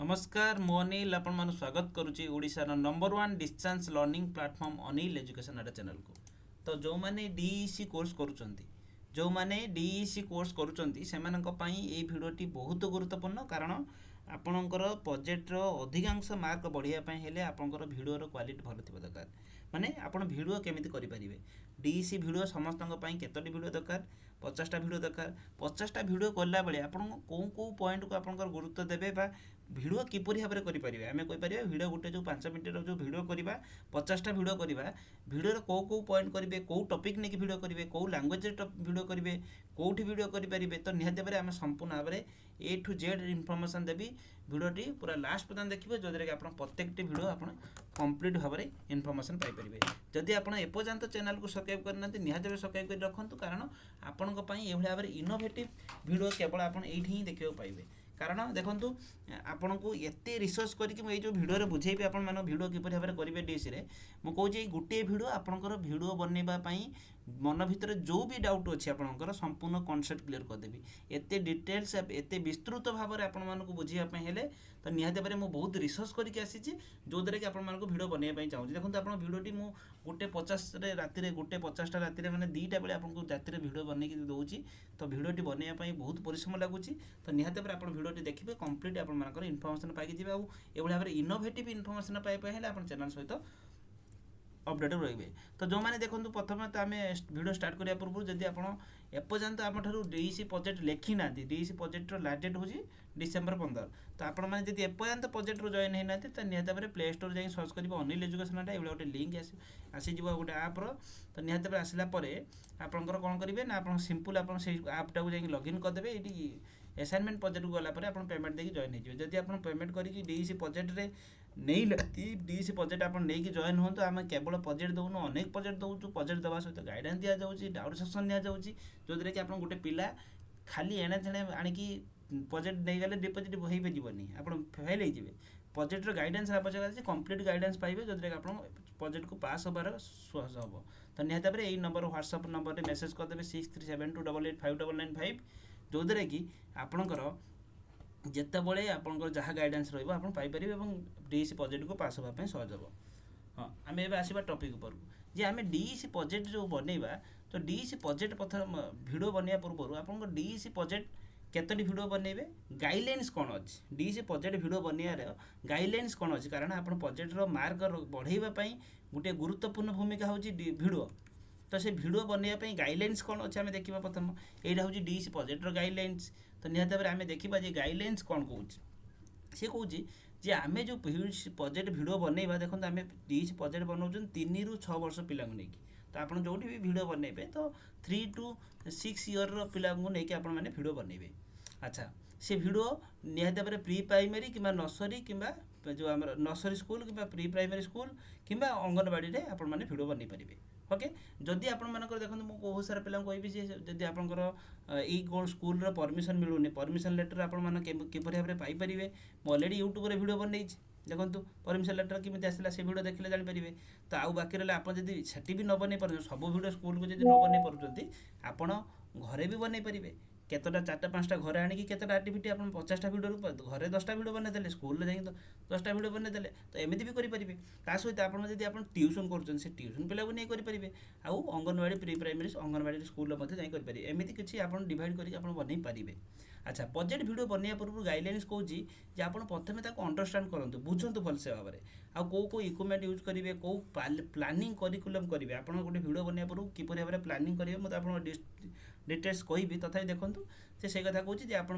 नमस्कार मो अनिल आपण मानु स्वागत करुच्ची Odisha number 1 distance learning platform Anil education अड्डा चैनल को। तो जो माने डीईसी कोर्स करूचंती जो माने डीईसी कोर्स करूचंती सेमानक पई ए भिडियोटी बहुत गुरुत्वपूर्ण कारण आपणकर प्रोजेक्ट रो अधिकांश मार्क बढ़िया पई हेले आपणकर भिडियो रो क्वालिटी भलो थिबा दरकार। माने आपण भिडियो केमिति करि परिबे डीईसी भिडियो समस्तक पई केतोटी भिडियो दरकार 50टा भिडियो दरकार 50टा भिडियो करला बेले आपण को पॉइंट को आपणकर गुरुत्व देबे बा भिडियो किपरि भाव में करें आम कहीपर भिडियो गोटे जो 5 मिनट जो भिडियो करवा 50टा भिडियो करवा भिडियो कौ पॉइंट करेंगे कौ टॉपिक नहीं भिडियो करेंगे कौ लैंग्वेज भिडियो करेंगे कौटी भिडियो करेंगे तो निहत भाव में संपूर्ण भाव में ए टू जेड इनफॉरमेशन देवी भिडियोटी पूरा लास्ट पर्यटन देखिए जो कि आप प्रत्येक भिडियो आप कंप्लीट भाव में इनफॉरमेशन पाइपर जदि आप एपर्यंत चैनल को सब्सक्राइब करना निहत भाव सब्सक्राइब कर रखु कारण आपण ये भाव में इनोवेटिव भिडियो केवल आप ही देखा पाइबे कारण देखो आपन को एते रिसर्च करके मुझे जो भिडियो बुझेबी आपण मान भिडियो किपर भाव में करेंगे डीएससी रे मु कहूँ गोटे भिडियो आपंकर भिडियो बनवाई मन भितर जो भी डाउट अच्छी आपंकर संपूर्ण कॉन्सेप्ट क्लियर करदेवी एते डिटेल्स एते विस्तृत भाव में आपण मानक बुझापी हेले तो निहत भाव में बहुत रिसर्च करके आसी जो द्वारा कि आपण मानक भिडियो बनवाई चाहूँ देखो आप भिडियोटी मु गोटे 50 राति गोटे 50टा राति मैंने 2टा बेले आपको राति भिडियो बनैकी दूसरी तो भिडियोटी बनवाई बहुत परिश्रम लगुच तो निहत भाव आप भिडियोटी देखिए कंप्लीट आप इनफॉरमेशन पाई भाव में इनोवेटिव इनफॉरमेशन पाइबा हेले आप चैनल सहित अपडेट रही तो जो मैंने देखो प्रथम तो आम भिडियो स्टार्ट करने पूर्व जदि आप एपर्यंत आम डीईसी प्रोजेक्ट लिखी ना डीईसी प्रोजेक्ट लास्ट डेट हूँ डिसेम्बर 15 तो आपण मैंने जब एपर्यंत प्रोजेक्ट जॉइन होना तो निहत भाव में प्ले स्टोर जाए सर्च कर अनिल एजुकेशन अड्डा ये गोटे लिंक आसीज गोटे आप्र तो निहत भाव आसला आपंकर कौन करेंगे ना आप सिंपल आप आप्टा को लॉगिन करदे ये असाइनमेंट प्रोजेक्ट को गला आप पेमेंट देकी जॉइन हो जदि आप पेमेंट करके डीईसी प्रोजेक्ट रे नहीं डीईसी प्रोजेक्ट आप नहीं जॉइन हूँ आम केवल प्रोजेक्ट दौनु अनेक प्रोजेक्ट दौचु प्रोजेक्ट देवा सहित गाइडेंस दि जाऊँगी डाउट सेक्शन दि जाऊँगी जो द्वारा कि आप गोटे पिला खाली एणे तेणे आणिकी प्रोजेक्ट नहीं गले डिपोजिट हो पारनी आप फेल हो प्रोजेक्ट गाइडेंस आवश्यकता अच्छे कंप्लीट गाइडेंस पाइबे जो द्वारा आप प्रोजेक्ट को पास होबार सहज हम तो निहत भाव में यही नंबर व्हाट्सएप नंबर में मेसेज करदे 6372885995 जो द्वारा कि आपणकर जितेबले आपंकर जहाँ गाइडेंस रही डीईसी प्रोजेक्ट को पास होगापी सहज हम हाँ आम ए आसवा टॉपिक पर जे आम डीईसी प्रोजेक्ट जो बनवा तो डीईसी प्रोजेक्ट प्रथम भिडियो बनवा पूर्व आप डीईसी प्रोजेक्ट केतोटी भिडियो बनइबे गाइडलाइंस कौन अच्छी डीईसी प्रोजेक्ट भिडियो बनवार गाइडलाइंस कौन अच्छी कारण आप प्रोजेक्ट मार्क बढ़ाई गोटे गुरुत्वपूर्ण भूमिका हूँ भिडियो तो से भिडियो बनवाई गाइडलाइंस कौन अच्छे आम देखा प्रथम यहाँ हूँ डीईसी प्रोजेक्ट गाइडलाइंस तो निहत भाव में आम देखा गाइडलाइंस कौन कौन सी कौन जे आम जो प्रोजेक्ट भिडियो बनवा देखो आम डीईसी प्रोजेक्ट बनाऊँ 3 ରୁ 6 वर्ष पिला तो आप जो भी भिडियो बनइबे तो 3 to 6 ईयर पिला नहीं आप भिडियो बनइबे अच्छा से भिडियो निहत भाव में प्री प्राइमरी कि नर्सरी कि जो आम नर्सरी स्कूल कि प्री प्राइमरी स्कूल कि अंगनवाड़ी में आप भिडियो बनई पारे ओके जदि आपंकर देखो मुझे बहुत सारा पिला कहि जदि आपंकर यही स्कूल परमिशन मिलूनी परमिशन लेटर किपर भाव में पाइपर मुझे अलरेडी यूट्यूब रे भिडियो बनई देखो परमिशन लेटर केमी आसला से भिडियो देखले जानीपारे तो आउ बाकी रहा आप जब सेठी भी न बनई पार सब भिडियो स्कूल को जब न बनई पार्टी आपड़ घरे भी बनई पारे केतटा 4टा 5टा घरे आणिकी केतटा एक्टिविटी आप 50टा भिडियो घरे 10टा भिडियो बनईदे स्कूल जाइए 10टा भिडियो बनईदे तो एमती भी करेंगे ता सहित आप ट्यूशन कर ट्यूशन पिला को नहीं करेंगे आउ anganwadi pre primary anganwadi school जापारे एमती किसी आप डिवाइड करके बनई पारे अच्छा प्रोजेक्ट भिडियो बनवा पूर्व गाइडलाइंस कौन जी आप प्रथम अंडरस्टांड करूँ बुझंतु भलसे भाव में आउ कौ इक्विपमेंट यूज करेंगे कौ प्लानिंग करिकुलम करेंगे आप गोटे भिडियो बनवा पूर्व किपर भाव में प्लानिंग करेंगे मुझे आप डिटेल्स कहि तथा देखूँ से कथा कहूँ आप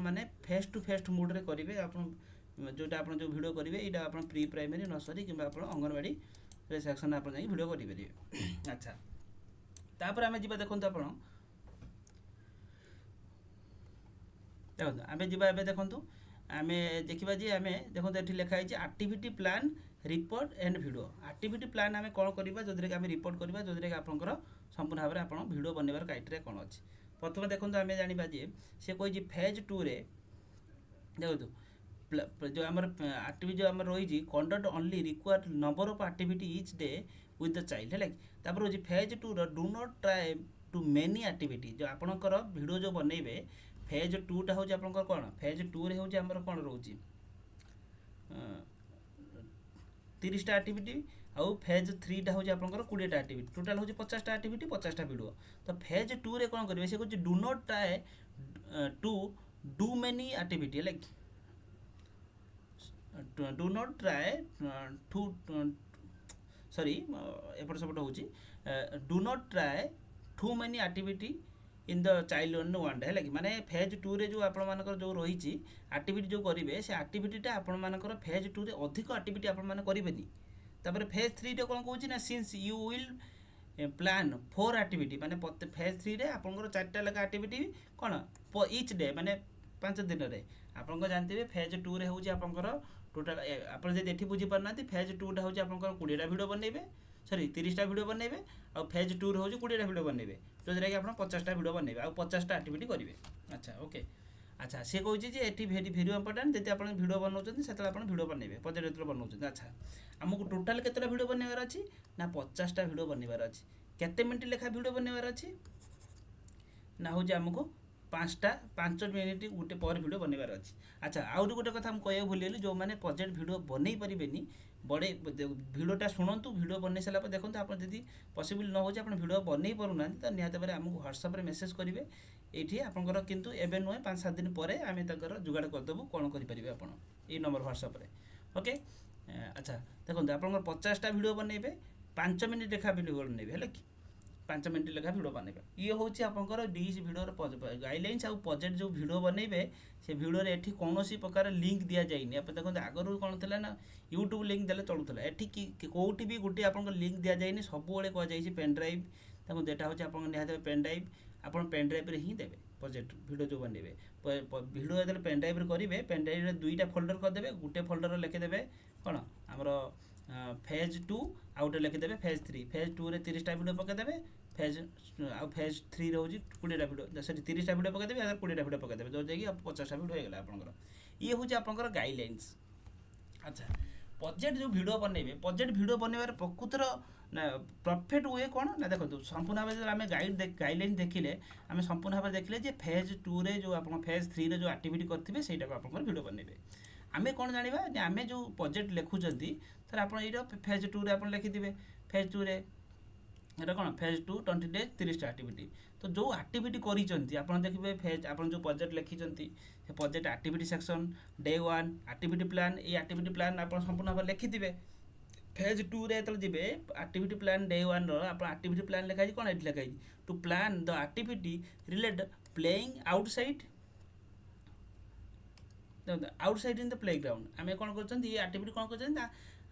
फेस टू फेस मुड्रे करेंगे आप जोटा आप जो भिडियो करेंगे यहाँ आप प्री प्राइमरी नर्सरी कि अंगनवाड़ी सेक्शन आप भिडियो करेंगे अच्छा तापर आम जा देखो आप देखो आम जा देखूँ आम देखा जी आम देखो ये लिखाई activity plan report and video activity plan आम कौन करवा जो कि आम रिपोर्ट करवा जो कि आपंकर संपूर्ण भाव में आप भिडियो बनवार क्राइटेरिया कौन अच्छी प्रथम देखो आम जाना जे सी कही फेज 2 रे देखो जो आम एक्टिविटी जो आम रही conduct only required number of activity each day with the child है तापर हूँ phase 2 do not try too many activity जो आपंकर भिडियो जो बनइबे फेज 2 टा हूँ आप कौन फेज 2 रे हूँ आम कौन रोचे 30टा आक्टिविटी आउ फेज 3टा हूँ आपंकर 20टा आक्टिविटी टोटाल हूँ 50टा आक्टिविटी 50टा भिडियो तो फेज 2 रे कौन करेंगे से कहूँ do not try to do many activity like do not try to sorry एपट सेपट हूँ do not try to many activity in the child in one day है कि माने फेज 2 रे जो आपण मानकर जो रही आक्टिविटी जो करेंगे से आक्टिविटीटा आपण मानकर फेज 2 रे अधिक आक्टिविटी आपण माने करेंगे तापर फेज 3 रे कौन कहूँ ना since you will plan 4 activity माने फेज 3 रे आपंकर 4टा लेखा आक्टिविटी कौन ईच डे माने 5 दिन रे आपन जानते फेज 2 रे हूँ आपंकर टोटाल आपन जब ये बुझी पारना फेज 2टा हूँ आपंकर 20टा भिडियो बनइबे सॉरी 30टा भिडियो बनइबे और फेज 2 रे हूँ 20टा भिडियो बनइबे जो कि आप 50टा भिडियो बनइबे और 50टा आक्टिविटी करेंगे अच्छा ओके अच्छा सी कहूँ जे ये भेरी इंपोर्टाट जब आप भिडियो बनाऊँ से आप भिडियो बनइबे प्रोजेक्ट जो बनाऊँ अच्छा आमको टोटाल केतेटा भिडियो बनइबार अच्छी ना 50टा भिडियो बनइबार अच्छी केते मिनिट लेखा भिडियो बनइबार अच्छी ना हूँ आमको 5 मिनिट गोटे पर भिडियो बनइबार अच्छी अच्छा आउ गोटे कथा कह भूलिगली जो मैंने प्रोजेक्ट भिडियो बनई पारे बड़े भिडियोटा शुणु भिडियो बन सारा देखो आप पॉसिबल न हो भिडियो बनई पारना तो निहत भाव आमको व्हाट्सएप मेसेज करेंगे ये आपंकर किंतु एवं नुहे 5-7 दिन पर आम तर जुगाड़ करदेबू कौन करेंगे आप नंबर व्हाट्सएप ओके अच्छा देखो आप 50टा भिडियो बनइबे 5 मिनिट लेखा भिडियो बनइबे है कि 5 मिनिट लेखा भिडियो बनइबे ये हूँ आपंकर डीसी भिडियो गाइडलाइंस आउ प्रोजेक्ट जो भिडियो बनइबे से भिडियो एठी कौन प्रकार लिंक दि जाइए आप देखो आगु कौन थी ना यूट्यूब लिंक देले चलूला एठी कौटी भी गोटे आप लिंक दि जाए सब कहुई पेन ड्राइव देखो डेटा हूँ आप निहत पेन ड्राइव आप पेन ड्राइव ही देवे प्रोजेक्ट भिडियो जो बनइबे भिडियो जो पेन ड्राइव करेंगे पेन ड्राइव 2टा फोल्डर करदे गोटे फोल्डर लिखिदेवे कौन आमर फेज 2 आउ गोटे लिखिदेवे फेज 3 फेज 2 रे 30टा भिडियो पकईदेवे फेज आउ फेज 3 रे हूँ 20टा भिडियो सॉरी 30टा भिडियो पकईदेवे 20टा भिडियो पकईदेवे जो कि 50टा भिडियो होगा आपंकर ये हूँ आपंकर गाइडलाइंस अच्छा प्रोजेक्ट जो भिडियो बनइबे प्रोजेक्ट भिडियो बनइबार प्रकृतर ना परफेक्ट वे कौन ना देखो संपूर्ण भाव आम गाइडलाइन देखिले आम संपूर्ण भाव देखिले फेज 2 रे जो आप फेज 3 रे जो आक्टिविटी करेंगे सहीटा को आप भिडियो बनइबे आम कौन जाना आम जो प्रोजेक्ट लिखुंट सर आप फेज 2 रे आप लिखिथे फेज 2 रे ये कौन फेज 2 20 डेज 30टा आक्टिविटी तो जो आक्टिविटी करिसेंती आप देखिए फेज आप जो प्रोजेक्ट लिखिंट project activity section day 1 activity plan ये आक्टिविटी प्लान आप संपूर्ण भाव लिखिथे फेज 2 रे जो जी आक्टिविटी प्लान डे 1 आप आक्टिविटी प्लान लिखाई कौन ये लिखाई to plan the activity relate playing outside outside in the playground आम कौन कर ये आक्टिविटी कौन कर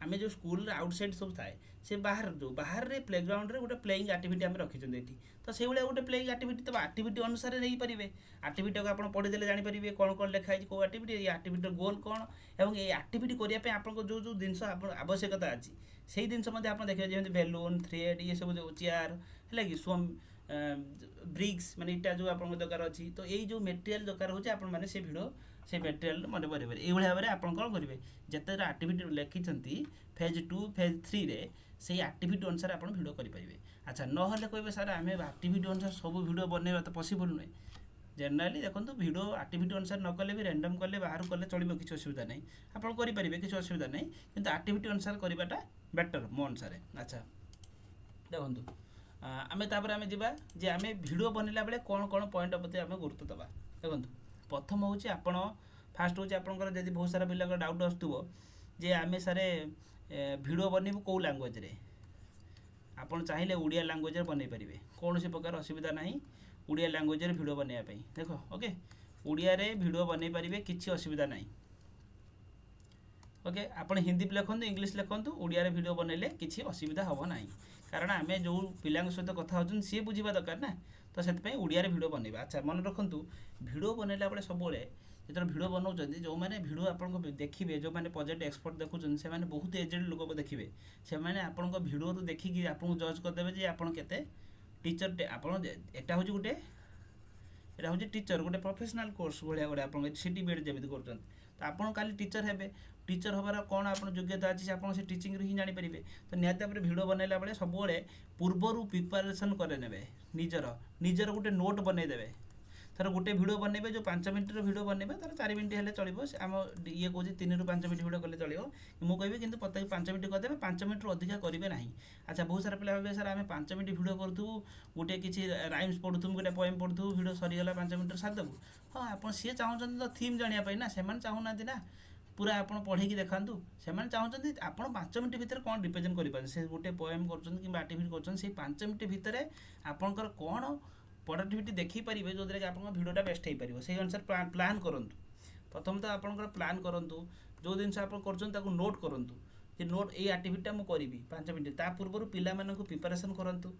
आम जो स्कूल आउटसाइड सब थाए से बाहर जो बाहर रे प्ले ग्राउंड रे गोटे प्लेइंग आक्टिविटी आम रखी ये तो से भाया गोटे प्लेइंग आक्टिविटी तो आक्टिविटी अनुसार नहीं पारे आक्टिविटी को आप पढ़ीदे जानीपारे कौन कौन लिखाई कौ आक्टिविटी ये आक्टिविटी गोल कौन और ये आक्टिविटी करने आपको जो जो जिन आवश्यकता अच्छी से जिन आप देखिए जमी बेलून थ्रेड ये सब जो चेयर है कि स्वम ब्रिक्स माने इटा जो आप दरकार अच्छी तो यही जो मेटेरियल दरकार हो से भिडियो से मेटेरियल मन पड़े ये भाव में आप कौन करेंगे जिते आक्टिविटी लिखिं फेज 2 फेज 3 रे से आक्टिविटी अनुसार आप भिडियो करेंगे अच्छा ना कहे सर आम आक्टिविटी अनुसार सब भिडियो बनवा तो पॉसिबल नुहे जनरली देखो भिडियो आक्टिविटी अनुसार न कले भी रैंडम कले बाहर कले चलो किसी असुविधा नहीं आप करेंगे किसी असुविधा नहीं किंतु आक्टिविटी अनुसार करवाटा बेटर मो अनुसार अच्छा देखो आम आम जा आम भिडियो बनला बेले कौन कौन पॉइंट प्रति आम गुरुत्व दबा देखो प्रथम हूँ आपण फास्ट हूँ आपंकर जब बहुत सारा पिला डाउट आसुव जे आम सारे भिडियो बनइबू कौ लैंग्वेज रे आपन चाहिए उड़िया लैंग्वेज बनई पारे कौन सी प्रकार असुविधा नहीं उड़िया लैंग्वेज रे भिडियो बनइबा देख ओके उड़िया रे भिडियो बनई पारे किसी असुविधा नहीं ओके आपन हिंदी लिखुँ इंग्लीश लिखुँ उड़िया रे भिडियो बनइले किसी असुविधा हम ना कारण आम जो पिला सहित कथा होती सी बुझा दरकार ना तो से उड़िया भिडियो बनइबा अच्छा मन रखु भिडियो बनइला बेले सब जो भिडियो बनाऊँ जो मैंने भिडियो आप देखिए जो मैंने प्रोजेक्ट एक्सपर्ट देखुं से बहुत एजेड लोक देखिए से आपन भिडियो देखिकी आपको जज करदे आप टीचर आप एटा हूँ गोटे यहाँ हूँ टीचर गोटे प्रोफेशनल कोर्स भाया गोटे आप सीटी बीएड जमी कर तो आपड़ काली टीचर हे टीचर हबार कौन आप योग्यता अच्छी आप टीचिंग ही जानीपारे तो निहत भाव भिडियो बनइला बेले सब पूर्वर प्रिपारेसन करे निजर निजर गोटे नोट बनईदेवे थर गोटे भिडियो बनइबे जो 5 मिनिट भिडियो बनइबे तार 4 मिनिट हेले चलिबो आम ये कहूँ 3 ରୁ 5 मिनिट भिडियो कले चलिबो मु कहबी किंतु प्रत्येक 5 मिनिट करदेबे 5 मिनिट अधिका करेंगे ना। अच्छा बहुत सारा पिला भावे सर आम 5 मिनिट भिडियो करूँ गोटे किसी राइम्स पढ़ुथु गोटे पोएम पढ़ुथु भिडियो सरीगला 5 मिनिट सारिदेबू हाँ आप सी चाहूँ तो थीम जानापी ना से चाहूना ना पूरा आप पढ़ी देखा से चाहते आप 5 मिनिट भितर कौन रिप्रेजेंट करें से गोटे पोएम कर आक्टिविटी कर 5 मिनिट भितर आपंकर कौन प्रोडक्टिविटी देखिपारे जो कि आप भिडियोटा बेस्ट हो पार से अनुसार प्लान करूँ प्रथम तो आप प्लान करूँ जो जिन आप कर नोट करूँ कि नोट ये आक्टिविटीटा मुझे करी 5 मिनिट ता पूर्व पिला प्रिपारेसन करूँ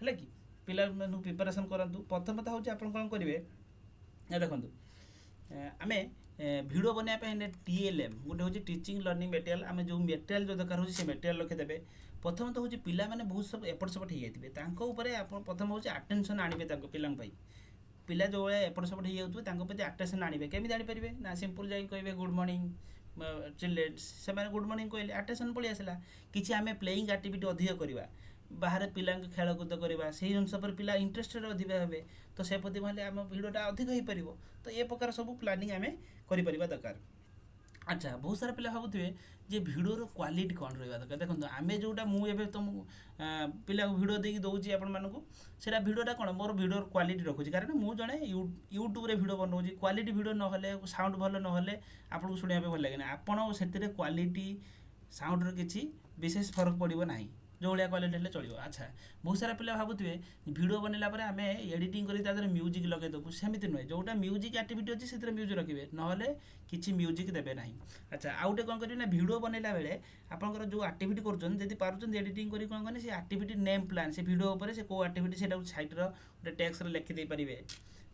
है कि पिला प्रिपारेसन करूँ प्रथम तो हूँ आप कौन करेंगे देखो आम भिडियो बनवाई TLM गोटे हूँ टीचिंग लर्निंग मटेरियल आम जो मटेरियल जो दरकार हो मटेरियल रखिदेवे प्रथम तो हूँ पिला मैंने बहुत सब एपट सेपट हो जाते आप प्रथम हूँ आटेंशन आने पिला पिला जो भाई एपट सेपट हो जाते आटेंशन आने केमी जानीपारे ना सिंपल जाए कहे गुड मॉर्निंग चिल्ड्रेन्स से गुड मॉर्निंग कहले आटेंशन पलि आसला किसी आम प्लेइंग आक्टिविटी अधिक करवा बाहर पिला खेलकूद करवा से अंश पर पिला इंटरेस्टेड अधिक हे तो से प्रति आम भिडियोटा अधिक हो पार तो ये प्रकार सब प्लानिंग आम कर दरकार। अच्छा बहुत सारा पिला भावुए जे भिडियोर क्वालिटी कौन रहा दरकार देखो आम जोटा मुझे तुम पिला भिडियो देकी दूसरी आपको भिडियोटा कौन मोर भिडियोर क्वालिटी रखुच्छी कारण मुझे जड़े यूट्यूब भिडियो बनाऊँ क्वालिटी भिडियो ना साउंड भल ना आपको शुणा भल लगे आपड़ से क्वालिटी साउंड किसी विशेष फरक पड़ो ना जो भाया क्वालिटी हेल्ले चलो। अच्छा बहुत सारा पिला भावुए भिडियो बनला आम एडिटिंग कर म्यूजिक लगेदेबू सेमती नुहे जोटा म्यूजिक आक्टिविटी अच्छी से म्यूजिक रखिए ना कि म्यूजिक देवे ना। अच्छा आउ गए कौन करेंगे ना भिडियो बनला बेले आपंकर जो आक्टिविटी कर पार्टी एडिटिंग कर कौन करें से आक्टिविटी नेम प्लान से भिडियो उपर से को आक्टिविटी से साइट्र गोटे टेक्स्ट लिखिदे पारे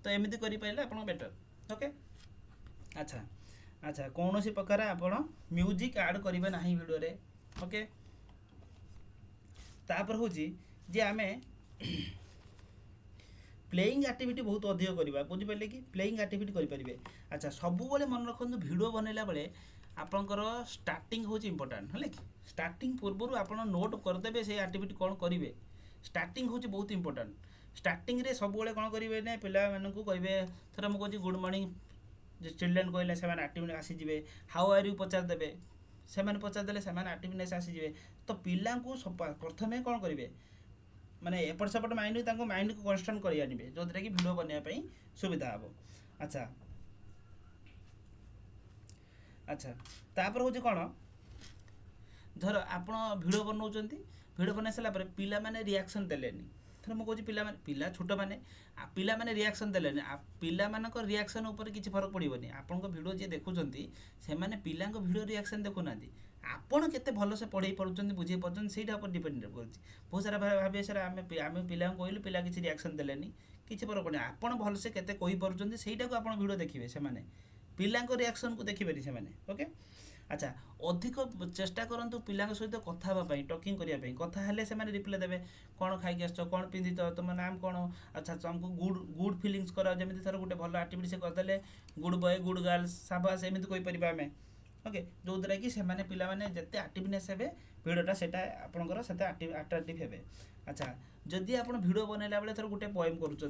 तो एमती करें आप बेटर ओके। अच्छा अच्छा कौन सी प्रकार आप म्यूजिक ऐड करेंगे ना भिडियो ओके तापर हूँ जे आम प्लेइंग आक्टिविटी बहुत अधिक करवा बुझिपारे कि प्लेइंग आक्टिविटी करेंगे। अच्छा सबू मन रखु भिडियो बनला बेले आपंकर स्टार्टिंग हूँ इंपोर्टाट है कि स्टार्टिंग पूर्व आप नोट करदे से आक्टिविटी कौन करेंगे स्टार्टिंग हूँ बहुत इंपोर्टाट स्टार्टिंग रे सब कौन करेंगे ना पिला मानू कहे थर मुझे गुड मॉर्निंग चिल्ड्रेन कहले से आक्टिविटी आसीजे हाउ आर यू पचारदे से पचारदे से आक्टिवनेस आसीजे तो पिला प्रथम कौन करेंगे माने एपट सेपट माइंड माइंड को कन्स्टांट कर आने जो कि भिडियो बनवाई सुविधा हम। अच्छा अच्छा तापर हूँ कौन धर आप भिडियो बनाऊँ भिडियो बना सारापर पिला माने रिएक्शन देलेनी थर मुझे कहूँ पिला छोट मैंने पिला माने रिएक्शन देलेनी पिला मानक रिएक्शन उपर किसी फरक पड़ोनी आपण भिडियो जी देखुं से पिला भिडियो रिएक्शन देखुना आपड़ के भल से पढ़े पार्टी बुझे पार्टी से डिपेंड कर बहुत सारा भावे सर आम पिला कहलु पिला किसी रिएक्शन देलेनी किसी फरक पड़े आपड़ भल से केते कही पार्टी से आप भिडियो देखिए से पिला रिएक्शन को देखिए से ओके। अच्छा अधिक चेष्टा करूँ पिला सहित कथापी टकिंग करने कथा हेल्ले से रिप्लाई देवे कौन खाई आस कौन पिंधि तुम नाम कौन अच्छा तुमको गुड गुड फिलिंग्स कर जमी थर गोटे भल आक्टिविटी से करदे गुड बॉय गुड गर्ल्स साबास एमती कहीपर आम ओके जो द्वारा कि पे जिते आक्टिवनेस हे भिडियोटा से आपंकर से आट्राक्टिव हे। अच्छा जदि आप भिडियो बनला बेले थर गोटे पोएम करुँच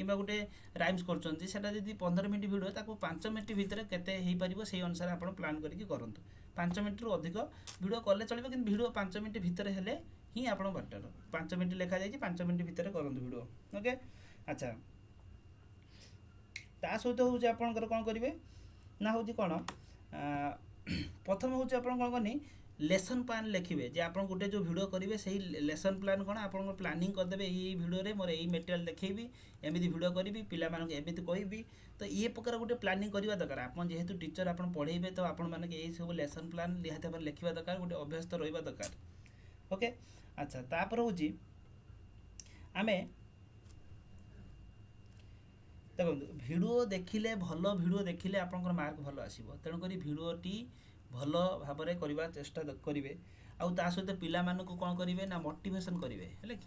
गोटे राइम्स करुँच 15 मिनट भिडियो ताको 5 मिनट भितर केते हो पार से अनुसार आप प्लान करके करूँ 5 मिनट रु अधिक भिडियो कले चलो कि भिडियो 5 मिनट भितर हेले ही आप बेटर 5 मिनट लिखा जाए 5 मिनट भितर करूँ भिडियो ओके। अच्छा ता सहित हूँ आपंकर कौन करेंगे ना हूँ कौन प्रथम हूँ आप कौन करनी लेसन प्लान लिखिए जे आप गोटे जो भिडियो करेंगे से लेसन प्लान कौन आप प्लानिंग करदे ये भिडियो मोर यही मटेरियल देखी एमती भिडियो करी पिला एमती कहि तो ये प्रकार गोटे प्लानिंग करवा दरकार आप जेहेतु टीचर आप पढ़ेबे तो आपण मैंने यही सब लेसन प्लान निहाती भाव लिखा दरकार गोटे अभ्यास तो रहा दरकार ओके। अच्छा तापर हूँ आम देखो भिडियो देखिले भल भिडियो देखिले आपंकर मार्क भल आसो तेणुक भिडियोटी भल भाव में करवा चेष्टा करेंगे आउ सहित पिला मानक कौन करेंगे ना मोटिवेशन करेंगे है कि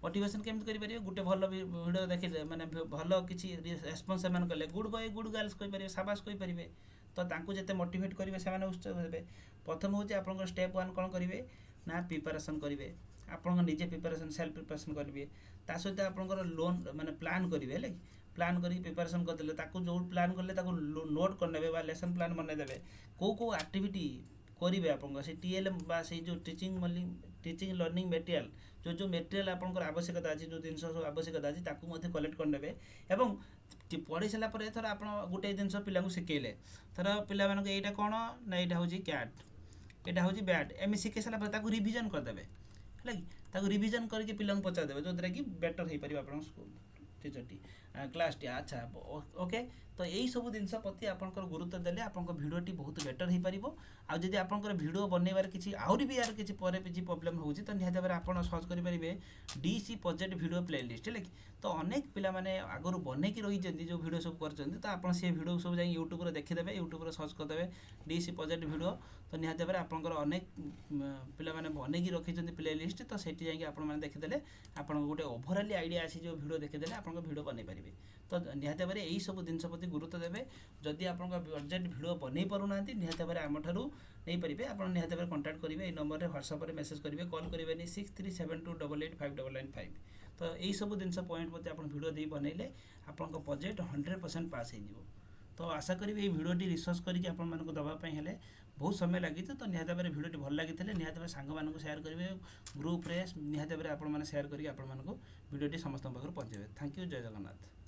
मोटिवेशन केमती करेंगे गोटे भल भिडियो देखिले माने भल किसी रेस्पन्स से कले गुड बॉय गुड गर्ल्स कहींपारे साबास कहींपारे तो तांको जेते मोटिवेट करेंगे से उत्साह हे। प्रथम हूँ आप स्टेप 1 कौन करेंगे ना प्रिपारेसन करेंगे आप निजे प्रिपारेसन सेल्फ प्रिपारेसन करेंगे सहित आप लोन माने प्लान करेंगे है प्लान करके प्रिपरेशन करदेले ताकू जो प्लान कले ताकू नोट करनेबे बा लेसन प्लान बनेदेबे को एक्टिविटी करेंगे आप टीएलएम बा से जो टीचिंग लर्निंग मटेरियल जो मटेरियल आपंकर आवश्यकता अच्छी जो जिन सब आवश्यकता अच्छी ताकू कलेक्ट करने एवं पढ़ी सारा थर आप गोटे जिन पिला शिखेले थर पिला यहाँ कौन ना यहाँ हूँ कैट यहाँ हूँ बैट एम शिखे सारा रिविजन करदे है रिविजन करके पिला पचारदे जो द्वारा कि बेटर हो पार आप टीचरटी क्लास टी अच्छा ओके तो यही सब जिन प्रति आपंकर गुरुत्व देले आपंक भिडियोटी बहुत बेटर हो पार आदि आपंकर भिडियो बनइबार किसी आहरी भी यार किसी प्रोब्लेम होची तो निहाती भाव आप सर्च करेंगे डीसी प्रोजेक्ट वीडियो प्लेलिस्ट है कि तो अनेक पिला माने आगु बनईकी रही जो वीडियो सब कर तो आप वीडियो सब जाए यूट्यूब देखीदे यूट्यूब सर्च करदे डीसी प्रोजेक्ट वीडियो तो निहाती भाव आपंकर अनेक पिला माने बनईकी रखी प्लेलिस्ट तो सेठी जाइए आप देखीदे आप गोटे ओभराली आइडिया आसी जो वीडियो देखीदे आप वीडियो बनई पारे तो निहाती भाव यही सब जिन प्रति गुरुत्व देवे जदि आप प्रोजेक्ट वीडियो बनई पारना निहाती भाव आम ठारू नहीं पारे आप निहाती भाव कंटाक्ट करेंगे नंबर में व्हाट्सएप मेसेज करेंगे कॉल करेंगे 6372885895 तो यही सब जिन पॉइंट प्रति आप वीडियो दे बनइले आपन प्रोजेक्ट 100% पास हो तो आशा करी ये वीडियोटी रिसर्च करके आपको दवाई बहुत समय लगी तो निहाती भाव वीडियोटी भल लगी निहाती भाव सांग मानक शेयर करेंगे ग्रुप रे निहाती भाव आप शेयर करके आपको वीडियोटी समस्त पाखर पहुँचे थैंक यू जय जगन्नाथ।